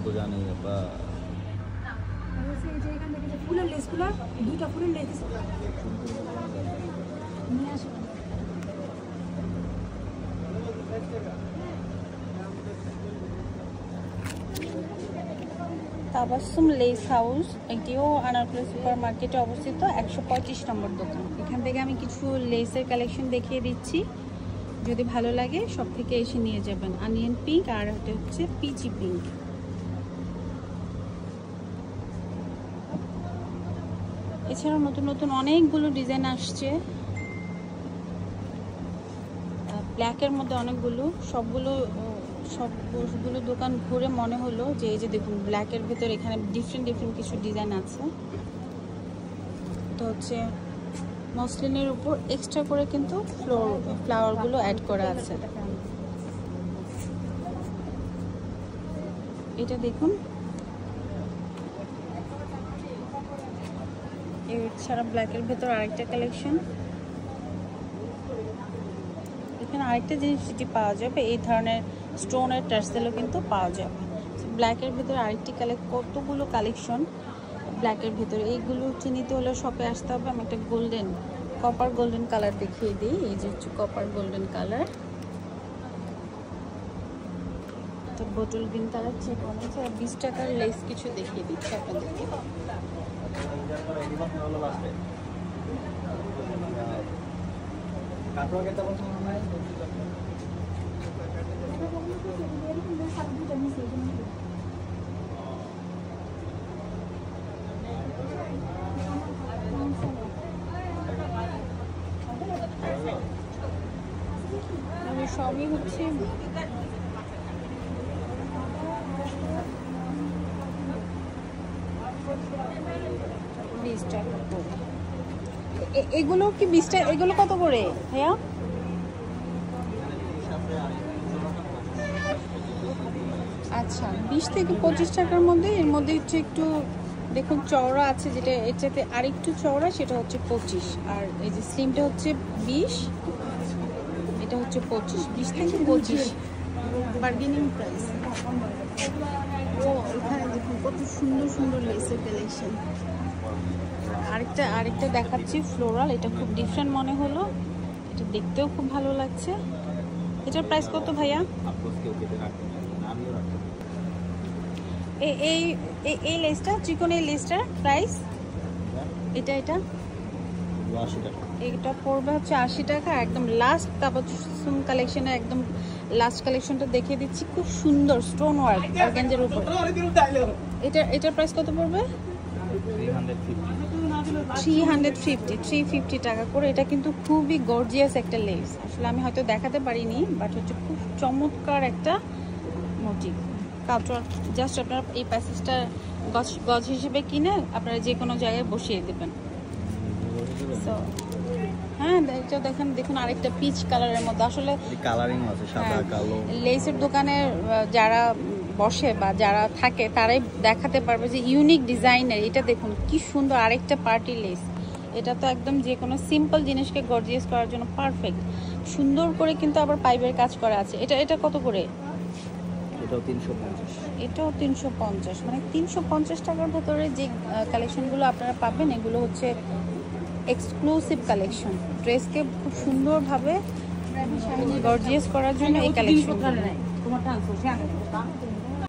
তো জানি বা যে এখান থেকে যে ফুলের লেসগুলো, দুইটা ফুলের লেস নিয়ে আসো। তাবাসসুম লেস হাউস, এটিও আনারকলি সুপার মার্কেটে অবস্থিত, 125 নম্বর দোকান। এখান থেকে আমি কিছু লেসের কালেকশন দেখিয়ে দিচ্ছি, যদি ভালো লাগে সব থেকে এসে নিয়ে যাবেন। অনিয়ন পিঙ্ক আর এটা হচ্ছে পিচি পিঙ্ক। এছাড়াও নতুন নতুন অনেকগুলো ডিজাইন আসছে, ব্ল্যাকের মধ্যে অনেকগুলো, সবগুলো দোকান ঘুরে মনে হলো যে এই যে দেখুন ব্ল্যাকের ভেতর এখানে ডিফারেন্ট কিছু ডিজাইন আছে। তো হচ্ছে মসলিনের উপর এক্সট্রা করে কিন্তু ফ্লাওয়ারগুলো অ্যাড করা আছে। এটা দেখুন, এছাড়া ব্ল্যাকের ভেতর আরেকটা কালেকশন। এখানে আরেকটা জিনিস যেটি পাওয়া যাবে, এই ধরনের স্টোনের টার্সেলও কিন্তু পাওয়া যাবে। ব্ল্যাকের ভেতরে আরেকটি কতগুলো কালেকশন ব্ল্যাকের ভেতরে, এইগুলো হচ্ছে নিতে হলে শপে আসতে হবে। আমি একটা কপার গোল্ডেন কালার দেখিয়ে দিই। এই যে হচ্ছে কপার গোল্ডেন কালার, তো বোটল গ্রিন কালার চেক করেছে। আর 20 টাকার লেস কিছু দেখিয়ে দিচ্ছি আপনাদেরকে। সবই হচ্ছে 20 টাকা করে। এগুলো কি 20 টাকা? এগুলো কত করে ভাইয়া? আচ্ছা, 20 থেকে 25 টাকার মধ্যে। এর মধ্যে হচ্ছে একটু দেখুন চওড়া আছে, যেটা এর চাইতে আরেকটু চওড়া, সেটা হচ্ছে 25। আর এই যে স্লিমটা হচ্ছে 20, এটা হচ্ছে 25। 20 থেকে 25 বার্গেনিং প্রাইস। ও এখানে দেখুন কত সুন্দর লেসের কালেকশন। আরেকটা দেখাচ্ছি ফ্লোরাল, এটা খুব ডিফারেন্ট মনে হলো, এটা দেখতেও খুব ভালো লাগছে। এটার প্রাইস কত ভাইয়া? এই লেসটা, চিকন এই লেসটার প্রাইস? এটা পড়বে হচ্ছে 80 টাকা। একদম লাস্ট তাবাসসুম কালেকশনের একদম লাস্ট কালেকশনটা দেখিয়ে দিচ্ছি, খুব সুন্দর স্টোন ওয়ার্ক অর্গানজার উপর। এটার প্রাইস কত পড়বে? 350 টাকা করে। এটা কিন্তু খুবই গর্জিয়াস একটা লেস। আসলে আমি হয়তো দেখাতে পারিনি, বাট হচ্ছে খুব চমৎকার একটা মোটিভ। কাটওয়ার জাস্ট আপনারা এই প্যাসেজটা গজ হিসেবে কিনে আপনারা যে কোনো জায়গায় বসিয়ে দেবেন। সো হ্যাঁ, এটা দেখুন আরেকটা পিচ কালারের মধ্যে। আসলে কালারিং আছে, সাদা কালো। লেসের দোকানে যারা বসে বা যারা থাকে তারাই দেখাতে পারবে যে ইউনিক ডিজাইনের। এটা দেখুন কি সুন্দর আরেকটা পার্টি লেস। এটা তো একদম যে কোনো সিম্পল জিনিসকে গর্জিয়াস করার জন্য পারফেক্ট। সুন্দর করে কিন্তু আবার পাইপের কাজ করা আছে। এটা কত করে? এটাও 350। এটাও 350। মানে 350 টাকার ভেতরে যে কালেকশনগুলো আপনারা পাবেন, এগুলো হচ্ছে এক্সক্লুসিভ কালেকশন। ড্রেসকে খুব সুন্দরভাবে গর্জিয়াস করার জন্য এই কালেকশন।